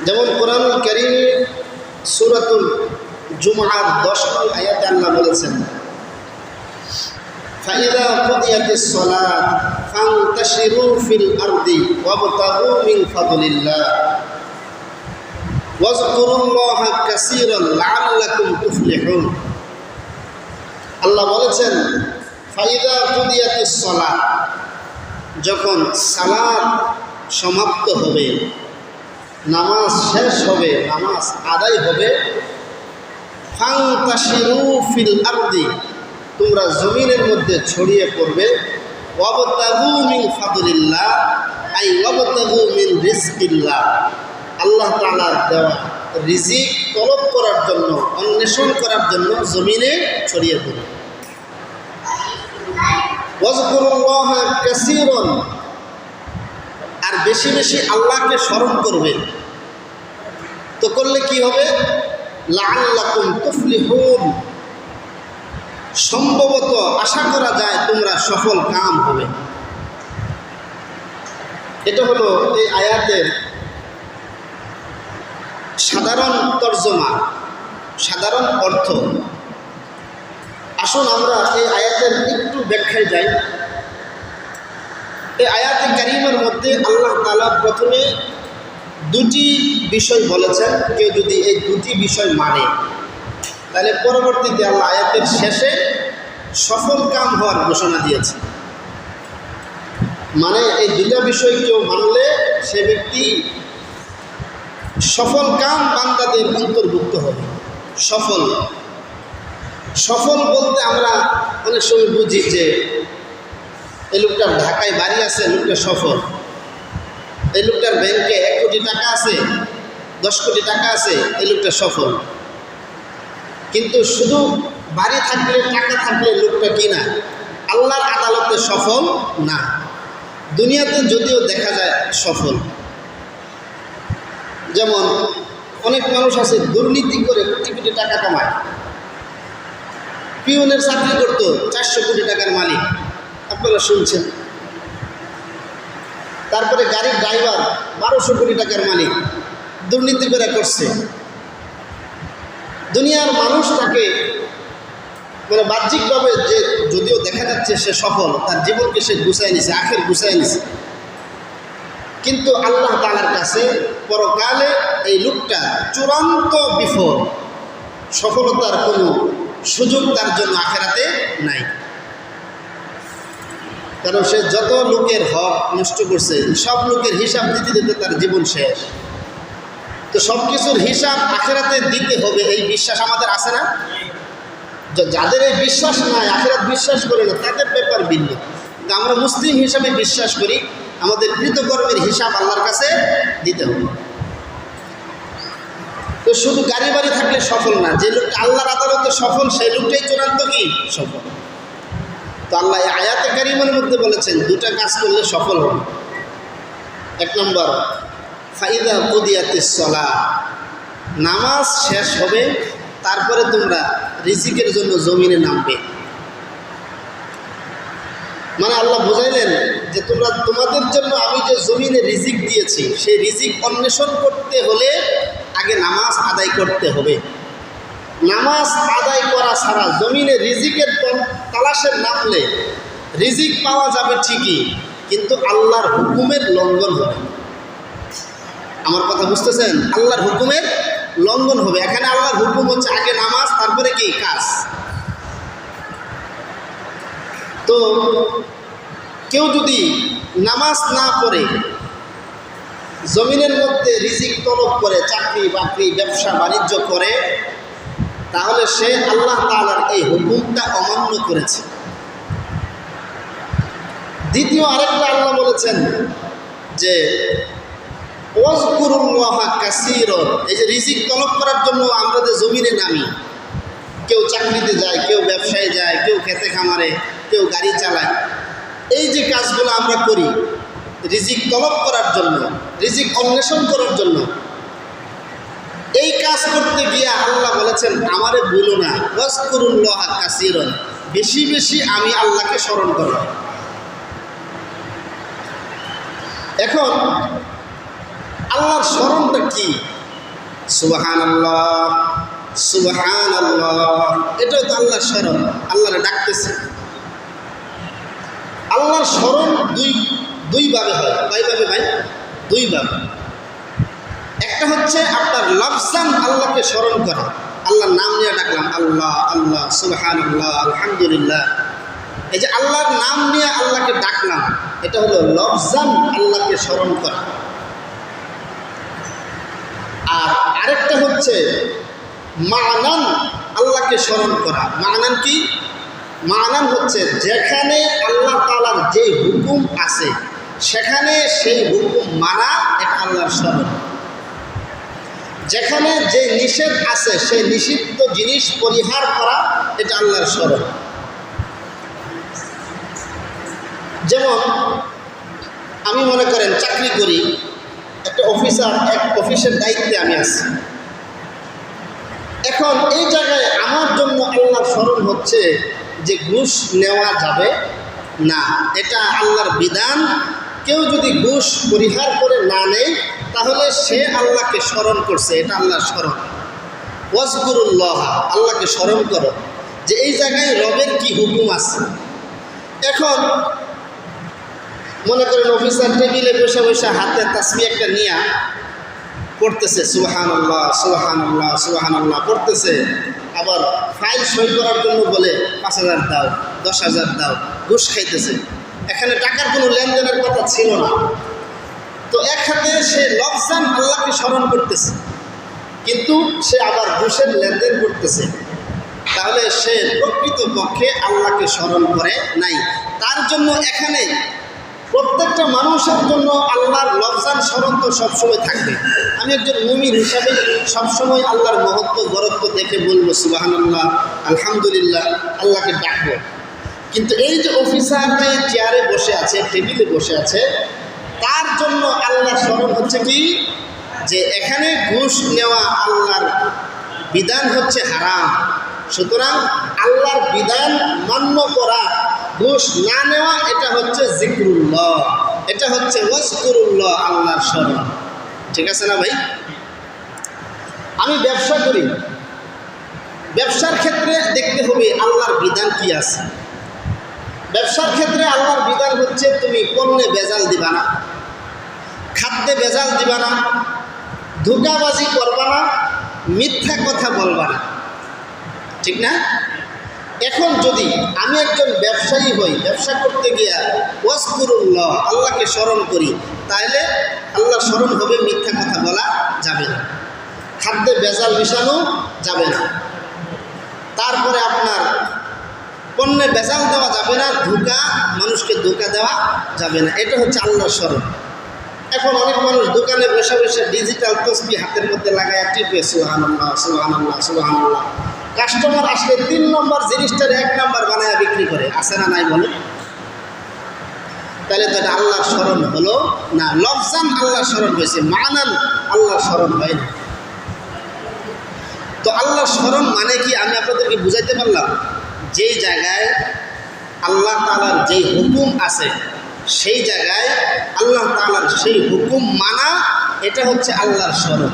যেমন কোরআনুল কারীমের সূরাতুল জুমআর 10 নং আয়াতে আল্লাহ বলেছেন, ফাইযা কুদিয়াতিস সালাত ফান্তাশিরু ফিল আরদি ওয়াবতাগু মিন ফাদলিল্লাহ ওয়াজকুরুল্লাহা কাসীরান লাআল্লাকুম তুফলিহুন। আল্লাহ বলেছেন, ফাইযা কুদিয়াতিস সালাত, যখন সালাত সমাপ্ত হবে, নামাজ শেষ হবে, নামাজ আদায় হবে, ফান্তাশিরু ফিল আরদি, তোমরা জমিনের মধ্যে ছড়িয়ে পড়বে, ওয়াবতাগু মিন ফাদলিল্লাহ আই ওয়াবতাগু মিন রিজকিল্লাহ, আল্লাহ তাআলার দেওয়া রিজিক তলব করার জন্য, অন্বেষণ করার জন্য জমিনে ছড়িয়ে পড়বে। ওয়াজকুরুল্লাহা কাসীরান, আর বেশি বেশি আল্লাহকে স্মরণ করবে। তো করলে কি হবে? লাআল্লাকুম তুফলিহুন, সম্ভবত আশা করা যায় তোমরা সফল কাম হবে। এটা হলো এই আয়াতের সাধারণ তর্জমা, সাধারণ অর্থ। আসুন আমরা এই আয়াতের একটু ব্যাখ্যায় যাই। এই আয়াতে কারিমের মধ্যে আল্লাহ তাআলা প্রথমে দুটি বিষয় বলেছেন। কেউ যদি এই দুটি বিষয় মানে, তাহলে পরবর্তীতে আল্লাহ আয়াতের শেষে সফল কাম হওয়ার ঘোষণা দিয়েছে। মানে এই দুটা বিষয় কেউ মানলে সে ব্যক্তি সফল কাম বান্দাদের অন্তর্ভুক্ত হবে। সফল সফল বলতে আমরা অনেক সময় বুঝি যে এই লোকটার ঢাকায় বাড়ি আছে, লোকটা সফল। এই লোকটার ব্যাংকে 1 কোটি টাকা আছে, 10 কোটি টাকা আছে, এই লোকটা সফল। কিন্তু শুধু বাড়ি থাকলে, টাকা থাকলে লোকটা কি না? আল্লাহর আদালতে সফল না। দুনিয়াতে যদিও দেখা যায় সফল। যেমন অনেক মানুষ আছে দুর্নীতি করে কোটি কোটি টাকা কামায়। পিওনের চাকরি করতো, 400 কোটি টাকার মালিক, আপনারা শুনছেন। তারপরে গাড়ির ড্রাইভার, 1200 কোটি টাকার মালিক, দুর্নীতি করে করছে। দুনিয়ার মানুষ তাকে মানে বাহ্যিকভাবে যে যদিও দেখা যাচ্ছে সে সফল, তার জীবনকে সে গুছায় নিছে, আখের গুছায় নিছে, কিন্তু আল্লাহ তাআলার কাছে পরকালে এই লোকটা চূড়ান্ত বিফল। সফলতার কোনো সুযোগ তার জন্য আখেরাতে নাই। কারণ সে যত লোকের হক নষ্ট করছে, সব লোকের হিসাব দিতে দিতে তার জীবন শেষ। তো সব কিছুর হিসাব আখেরাতে দিতে হবে, এই বিশ্বাস আমাদের আছে না? যাদের এই বিশ্বাস নাই, আখেরাত বিশ্বাস করে না, তাদের ব্যাপার ভিন্ন। কিন্তু আমরা মুসলিম হিসাবে বিশ্বাস করি আমাদের কৃতকর্মের হিসাব আল্লাহর কাছে দিতে হবে। তো শুধু গাড়ি বাড়ি থাকলে সফল না। যে লোকটা আল্লাহর আদালতে সফল, সেই লোকটাই চূড়ান্ত কি সফল। তো আল্লাহ এই আয়াতে কারিমের মধ্যে বলেছেন দুটা কাজ করলে সফল হবে। 1 নম্বর, ফাইদা কুদিয়াতিস সালাত, নামাজ শেষ হবে, তারপরে তোমরা রিজিকের জন্য জমিনে নামবে। মানে আল্লাহ বুঝাইলেন যে তোমরা, তোমাদের জন্য আমি যে জমিনে রিজিক দিয়েছি, সেই রিজিক অন্বেষণ করতে হলে আগে নামাজ আদায় করতে হবে। নামাজ আদায় করা ছাড়া জমিনে রিজিকের তালাশে নামলে রিজিক পাওয়া যাবে ঠিকই, কিন্তু আল্লাহর হুকুমের লঙ্ঘন হবে। আমার কথা বুঝতেছেন? আল্লাহর হুকুমের লঙ্ঘন হবে। এখানে আল্লাহর হুকুম হচ্ছে আগে নামাজ, তারপরে কি কাজ। তো কেউ যদি নামাজ না পড়ে জমিনের মধ্যে রিজিক তলব করে, চাকরি বাকরি ব্যবসা বাণিজ্য করে, তাহলে সে আল্লাহ তাআলার এই হুকুমটা অমান্য করেছে। দ্বিতীয় আরেকটা আল্লাহ বলেছেন যে ওয়াজকুরুল্লাহা কাসীরান, এই যে রিজিক তলব করার জন্য আমরা যে জমিনে নামি, কেউ চাকরিতে যায়, কেউ ব্যবসায় যায়, কেউ খেতে খামারে, কেউ গাড়ি চালায়, এই যে কাজগুলো আমরা করি রিজিক তলব করার জন্য, রিজিক অন্বেষণ করার জন্য, এই কাজ করতে গিয়ে আল্লাহ বলেছেন আমারে ভুলো না, ওয়াজকুরুল্লাহা কাসীরান, বেশি বেশি আমি আল্লাহকে স্মরণ করো। এখন আল্লাহর স্মরণটা কি? সুবহানাল্লাহ সুবহানাল্লাহ, এটাও তো আল্লাহর স্মরণ, আল্লাহরে ডাকতেছে। আল্লাহর স্মরণ দুইভাবে হয়। কয়ভাবে ভাই? দুইভাবে। একটা হচ্ছে আপনার লফজান আল্লাহকে স্মরণ করা, আল্লাহর নাম নিয়ে ডাকলাম, আল্লাহ আল্লাহ সুবহানাল্লাহ আলহামদুলিল্লাহ, এই যে আল্লাহর নাম নিয়ে আল্লাহকে ডাকলাম, এটা হলো লফজান আল্লাহকে স্মরণ করা। আর আরেকটা হচ্ছে মানান আল্লাহকে স্মরণ করা। মানান কি? মানান হচ্ছে যেখানে আল্লাহ তাআলার যে হুকুম আছে সেখানে সেই হুকুম মানা, এটা আল্লাহর স্মরণ। যেখানে যে নিষেধ আছে সেই নিষিদ্ধ জিনিস পরিহার করা, এটা আল্লাহর স্মরণ। যেমন আমি মনে করেন চাকরি করি, একটা অফিসার, এক অফিসের দায়িত্বে আমি আছি। এখন এই জায়গায় আমার জন্য আল্লাহর স্মরণ হচ্ছে যে ঘুষ নেওয়া যাবে না, এটা আল্লাহর বিধান। কেউ যদি ঘুষ পরিহার করে না নেয় তাহলে সে আল্লাহকে স্মরণ করছে, এটা আল্লাহর স্মরণ। ওয়াজকুরুল্লাহ, আল্লাহকে স্মরণ করো যে এই জায়গায় রবের কি হুকুম আছে। এখন মনে করেন অফিসার টেবিলে বসে বসে হাতে তাসবিহ একটা নিয়া পড়তেছে, সুবহানাল্লাহ সুবহানাল্লাহ সুবহানাল্লাহ পড়তেছে, আবার ফাইল সই করার জন্য বলে 5,000 দাও 10,000 দাও, ঘুষ খাইতেছে। এখানে টাকার কোনো লেনদেনের কথা ছিল না, তো এক হাতে সে লফজান আল্লাহকে স্মরণ করতেছে, কিন্তু সে আবার ঘুষের লেনদেন করতেছে। তাহলে সে প্রকৃতপক্ষে আল্লাহকে স্মরণ করে নাই। তার জন্য এখানে প্রত্যেকটা মানুষের জন্য আল্লাহর লফজান স্মরণ তো সবসময় থাকবে। আমি একজন মুমিন হিসাবে সবসময় আল্লাহর মহত্ব গরত্ব দেখে বলবো সুবহানাল্লাহ আলহামদুলিল্লাহ, আল্লাহকে ডাকবো। কিন্তু এই যে অফিসার যে চেয়ারে বসে আছে, টেবিলে বসে আছে, তার জন্য আল্লাহর স্মরণ হচ্ছে কি, যে এখানে ঘুষ নেওয়া আল্লাহর বিধান হচ্ছে হারাম, সুতরাং আল্লাহর বিধান মান্য করা, ঘুষ না নেওয়া, এটা হচ্ছে জিকরুল্লাহ, এটা হচ্ছে ওয়াজকুরুল্লাহ, আল্লাহর স্মরণ। ঠিক আছে না ভাই? আমি ব্যবসা করি, ব্যবসার ক্ষেত্রে দেখতে হবে আল্লাহর বিধান কি আছে। ব্যবসার ক্ষেত্রে আল্লাহর বিধান হচ্ছে তুমি পণ্যে ভেজাল দিবা না, খাদ্যে ভেজাল দিবা না, ধোঁকাবাজি করবা না, মিথ্যা কথা বলবা না, ঠিক না? এখন যদি আমি একজন ব্যবসায়ী হই, ব্যবসা করতে গিয়া ওয়াজকুরুল্লাহ আল্লাহকে স্মরণ করি, তাহলে আল্লাহর স্মরণ হবে, মিথ্যা কথা বলা যাবে না, খাদ্যে ভেজাল মিশানো যাবে না, তারপরে আপনার পণ্যে ভেজাল দেওয়া যাবে না, মানুষকে ধোঁকা দেওয়া যাবে না, এটা হচ্ছে আল্লাহর স্মরণ। এখন অনেক মানুষ দোকানে বসে বসে ডিজিটাল তসবিহ হাতের মধ্যে লাগায় টিপে সুবহানাল্লাহ সুবহানাল্লাহ সুবহানাল্লাহ, কাস্টমার আসলে 3 নম্বর জিনিসটার 1 নম্বর বানায় বিক্রি করে, আছে না নাই বলে? তাহলে তো এটা আল্লাহর স্মরণ হলো না, লফজান আল্লাহর স্মরণ হয়েছে, মানান আল্লাহর স্মরণ হয় না। তো আল্লাহর স্মরণ মানে কি আমি আপনাদেরকে বুঝাইতে পারলাম? যেই জায়গায় আল্লাহ তাআলার যেই হুকুম আছে সেই জায়গায় আল্লাহ তাআলার সেই হুকুম মানা, এটা হচ্ছে আল্লাহর স্মরণ।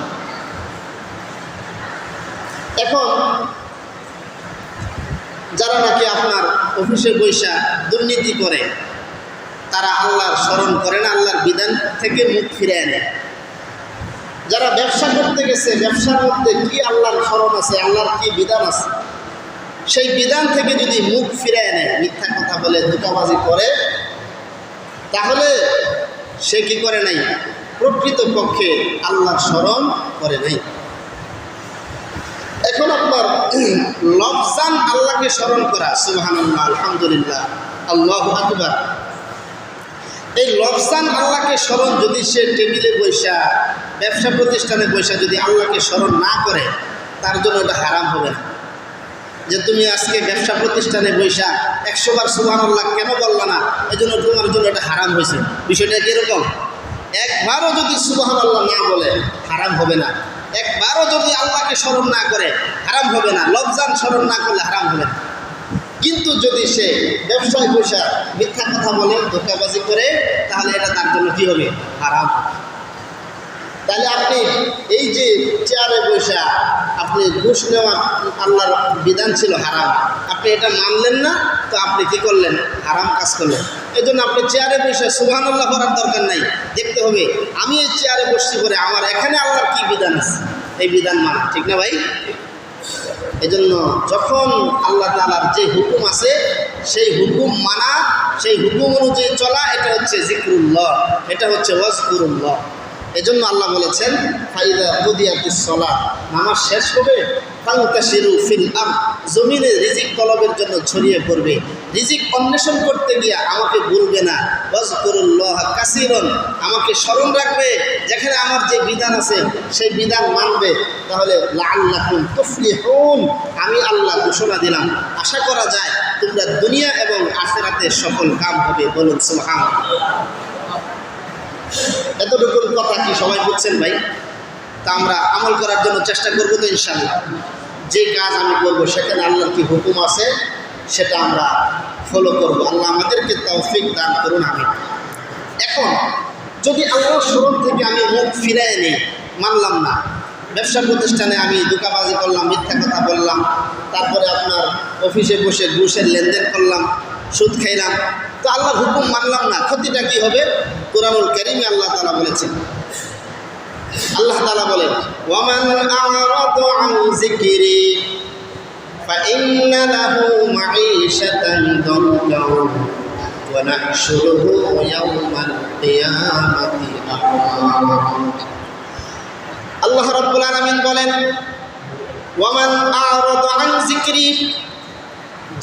এখন যারা নাকি আপনার অফিসে বৈশা দুর্নীতি করে, তারা আল্লাহর স্মরণ করে না, আল্লাহর বিধান থেকে মুখ ফিরে আনে। যারা ব্যবসা করতে গেছে, ব্যবসার মধ্যে কি আল্লাহর স্মরণ আছে, আল্লাহর কি বিধান আছে, সেই বিধান থেকে যদি মুখ ফিরে আনে, মিথ্যা কথা বলে, ধোঁকাবাজি করে, তাহলে সে কি করে নাই? প্রকৃতপক্ষে আল্লাহর স্মরণ করে নাই। এখন আপনার লফজান আল্লাহকে স্মরণ করা, সুবহানাল্লাহ আলহামদুলিল্লাহ আল্লাহু আকবার, এই লফজান আল্লাহকে স্মরণ যদি সে টেবিলে বৈশা, ব্যবসা প্রতিষ্ঠানে বৈশা যদি আল্লাহকে স্মরণ না করে, তার জন্য এটা হারাম হবে না। যে তুমি আজকে ব্যবসা প্রতিষ্ঠানে বৈশা 100 বার সুবহানাল্লাহ কেন বললা না, এই জন্য তোমার জন্য এটা হারাম হয়েছে। বিষয়টা কীরকম? একবারও যদি সুবহানাল্লাহ না বলে হারাম হবে না, একবারও যদি আল্লাহকে স্মরণ না করে হারাম হবে না, লফজান স্মরণ না করলে হারাম হবে না। কিন্তু যদি সে ব্যবসায় বৈশা মিথ্যা কথা বলে, ধোঁকাবাজি করে, তাহলে এটা তার জন্য কী হবে? হারাম। তাহলে আপনি এই যে চেয়ারে বসা আপনি ঘুষ নেওয়া আল্লাহর বিধান ছিল হারাম, আপনি এটা মানলেন না, তো আপনি কি করলেন? হারাম কাজ করলেন। এই জন্য আপনি চেয়ারে বসে সুবহানাল্লাহ করার দরকার নাই, দেখতে হবে আমি এই চেয়ারে বসছি করে আমার এখানে আল্লাহর কি বিধান আছে, এই বিধান মানা, ঠিক না ভাই? এই জন্য যখন আল্লাহ তাআলার যে হুকুম আছে সেই হুকুম মানা, সেই হুকুম অনুযায়ী চলা, এটা হচ্ছে জিকরুল্লাহ, এটা হচ্ছে ওয়াজকুরুল্লাহ। এজন্য আল্লাহ বলেছেন ফাইদা কুদিয়াতিস সালাত, নামাজ শেষ হবে ফান্তাশিরু ফিল আরদ, জমিনে রিজিক তলবের জন্য ছড়িয়ে পড়বে, রিজিক অন্বেষণ করতে গিয়ে আমাকে ভুলবে না, ওয়াজকুরুল্লাহ কাসীরান, আমাকে স্মরণ রাখবে, যেখানে আমার যে বিধান আছে সেই বিধান মানবে, তাহলে লাআল্লাকুম তুফলিহুন, আমি আল্লাহ ঘোষণা দিলাম, আশা করা যায় তোমরা দুনিয়া এবং আখিরাতে সফল কাম হবে। বলুন সুবহানাল্লাহ। এতটুকু কথা কি সবাই বুঝছেন ভাই? তা আমরা আমল করার জন্য চেষ্টা করবো তো ইনশাআল্লাহ। যে কাজ আমি করবো সেখানে আল্লাহর কি হুকুম আছে সেটা আমরা ফলো করব। আল্লাহ আমাদেরকে তৌফিক দান করুন, আমিন। এখন যদি আল্লাহর স্মরণ থেকে আমি মুখ ফিরাই নিই, মানলাম না, ব্যবসা প্রতিষ্ঠানে আমি ধোঁকাবাজি করলাম, মিথ্যা কথা বললাম, তারপরে আপনার অফিসে বসে ঘুষের লেনদেন করলাম, সুদ খাইলাম, তো আল্লাহর হুকুম মানলাম না, ক্ষতিটা কি হবে? কুরআনুল কারীমে আল্লাহ তাআলা বলেছেন, আল্লাহ তাআলা বলেন ওয়ামান আ'রাদা আন যিকরি ফাইন্না লাহু মাঈশাতান দানকা ওয়া নাহশুরুহু ইয়াওমাল কিয়ামাতি আ'মা। আল্লাহ রাব্বুল আলামিন বলেন ওয়ামান আ'রাদা আন যিকরি,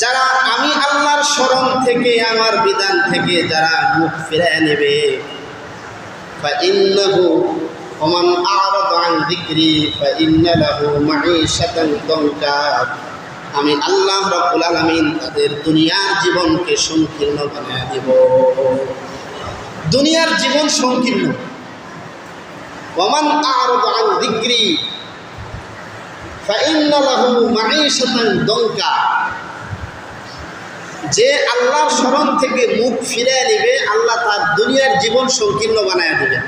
যারা আমি আল্লাহর স্মরণ থেকে, আমার বিধান থেকে যারা মুখ ফিরিয়ে নেবে, ফাইন্নাহু ওমান আ'রাদা আন যিকরি ফাইন্না লাহু মাঈশাতান দানকা, আমি আল্লাহ রাব্বুল আলামিন তাদের দুনিয়ার জীবনকে সংকীর্ণ বানিয়ে দেব। দুনিয়ার জীবন সংকীর্ণ। ওমান আ'রাদা আন যিকরি ফাইন্না লাহু মাঈশাতান দানকা, যে আল্লাহর স্মরণ থেকে মুখ ফিরিয়ে নেবে আল্লাহ তার দুনিয়ার জীবন সংকীর্ণ বানায় দেবে।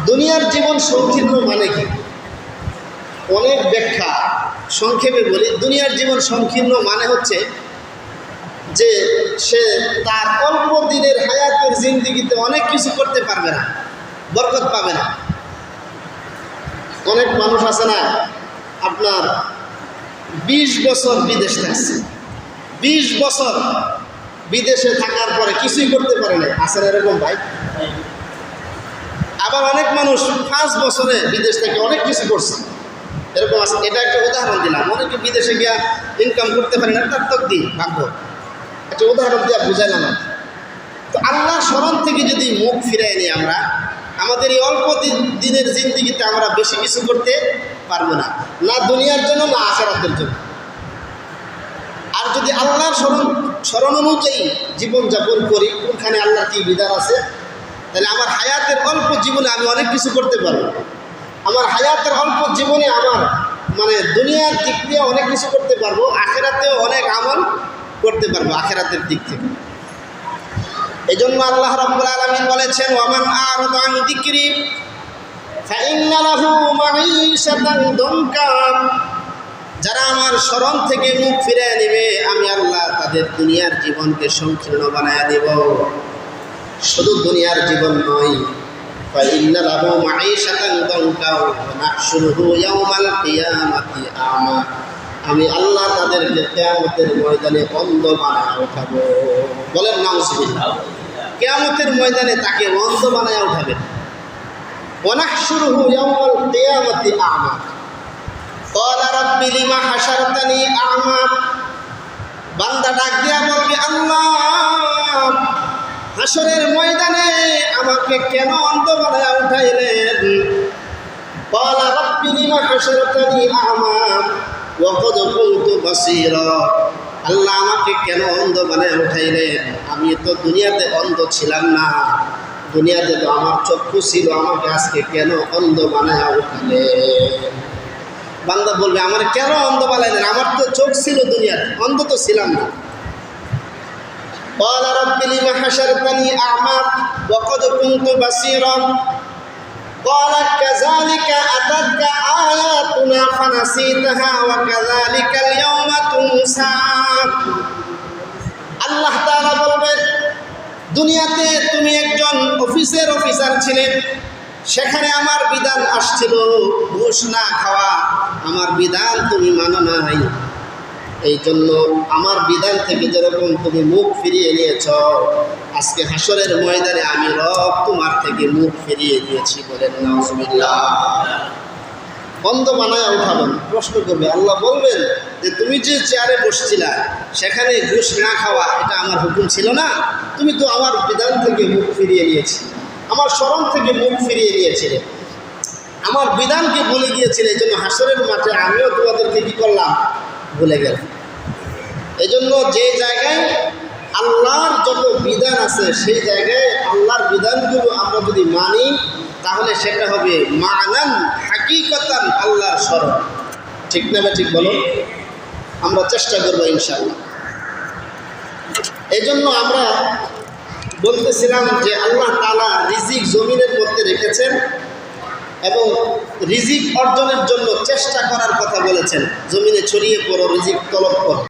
দুনিয়ার জীবন সংকীর্ণ মানে কি? অনেক ব্যাখ্যা, সংক্ষেপে বলি, দুনিয়ার জীবন সংকীর্ণ মানে হচ্ছে যে সে তার অল্প দিনের হায়াতের জিন্দেগিতে অনেক কিছু করতে পারবে না, বরকত পাবে না। অনেক মানুষ আছে না, আপনার 20 বছর বিদেশ থাকছে, 20 বছর বিদেশে থাকার পরে কিছুই করতে পারে না, আছে না এরকম ভাই? আবার অনেক মানুষ 5 বছরে বিদেশ থেকে অনেক কিছু করছে, এরকম আছে। এটা একটা উদাহরণ দিলাম, অনেকে বিদেশে গিয়া ইনকাম করতে পারে না, তার তকদির, ভাগ্য, একটা উদাহরণ দিয়ে বুঝাইলাম। তো আল্লাহর স্মরণ থেকে যদি মুখ ফিরাই নিই আমরা, আমাদের এই অল্প দিনের জিন্দেগিতে আমরা বেশি কিছু করতে পারবো না, না দুনিয়ার জন্য না আখিরাতের জন্য। আর যদি আল্লাহর স্মরণ অনুযায়ী জীবনযাপন করি, কোনখানে আল্লাহর কি বিধান আছে, তাহলে আমার হায়াতের অল্প জীবনে আমি অনেক কিছু করতে পারবো। আমার হায়াতের অল্প জীবনে আমার দুনিয়ার দিক দিয়ে অনেক কিছু করতে পারবো, আখিরাতেও অনেক আমল করতে পারবো আখিরাতের দিক থেকে। এই জন্য আল্লাহ রাব্বুল আলামিন বলেছেন ওয়ামান আ'রাদা আন যিকরি ফাইন্না লাহু মাঈশাতান দানকা, যারা আমার স্মরণ থেকে মুখ ফিরিয়ে নেবে আমি আল্লাহ তাদের দুনিয়ার জীবনকে সংকীর্ণ বানায় দেব। শুধু দুনিয়ার জীবন নয়, ফাইন্না লাহু মাঈশাতান দানকা ওয়া নাহশুরুহু ইয়াওমাল কিয়ামাতি আ'মা, আমি আল্লাহ তাদেরকে কিয়ামতের ময়দানে অন্ধ বানায় উঠাবো। বলেন নাউজুবিল্লাহ। কিয়ামতের ময়দানে তাকে অন্ধ বানায় উঠাবেন। ওয়া নাহশুরুহু ইয়াওমাল কিয়ামাতি আ'মা ক্বালা রাব্বি লিমা হাশারতানি আ'মা, বান্দা ডাক দিয়া বলবে আল্লাহ হাশরের ময়দানে আমাকে কেন অন্ধ বানায় উঠাইলেন? ক্বালা রাব্বি লিমা হাশারতানি আ'মা ওয়া ক্বাদ কুনতু বাসীরা, আল্লাহ আমাকে কেন অন্ধ বানায় উঠাইলেন? আমি তো দুনিয়াতে অন্ধ ছিলাম না, দুনিয়াতে তো আমার চক্ষু ছিল, আমাকে আজকে কেন অন্ধ বানায় উঠাইলেন? বান্দা বলবে আমার কেন অন্ধ বানাইলেন, আমার তো চোখ ছিল দুনিয়াতে, অন্ধ তো ছিলাম না। ক্বালা রাব্বি লিমা হাশারতানি আ'মা ওয়া ক্বাদ কুনতু বাসীরা, قالت كذلك أتتك آياتنا فنسيتها وكذلك اليوم تنسى আল্লাহ তাআলা বলবেন, দুনিয়াতে তুমি একজন অফিসার ছিলে, সেখানে আমার বিধান আসছিল ঘুষ না খাওয়া, আমার বিধান তুমি মানো নাই, এই জন্য আমার বিধান থেকে যেরকম তুমি মুখ ফিরিয়ে নিয়েছ, আজকে হাসরের ময়দানে আমি রব তোমার থেকে মুখ ফিরিয়ে দিয়েছি। বলেন নাউজুবিল্লাহ। বন্ধ বানায় উঠাবেন, প্রশ্ন করবে, আল্লাহ বলবেন যে তুমি যে চেয়ারে বসছিলা সেখানে ঘুষ না খাওয়া এটা আমার হুকুম ছিল না, তুমি তো আমার বিধান থেকে মুখ ফিরিয়ে নিয়েছি, আমার স্মরণ থেকে মুখ ফিরিয়ে নিয়েছিলে, আমার বিধানকে ভুলে গিয়েছিলে, এই জন্য হাসরের মাঠে আমিও তোমাদেরকে কী করলাম, ভুলে গেলাম। এই জন্য যে জায়গায় আল্লাহর যত বিধান আছে সেই জায়গায় আল্লাহর বিধানগুলো আমরা যদি মানি তাহলে সেটা হবে মানান হাকিকতান আল্লাহর স্মরণ। ঠিক না বা ঠিক বলো? আমরা চেষ্টা করবো ইনশাআল্লাহ। এই জন্য আমরা বলতেছিলাম যে আল্লাহ তাআলা রিজিক জমিনের মধ্যে রেখেছেন এবং রিজিক অর্জনের জন্য চেষ্টা করার কথা বলেছেন, জমিনে ছড়িয়ে পড়ো, রিজিক তলব করো।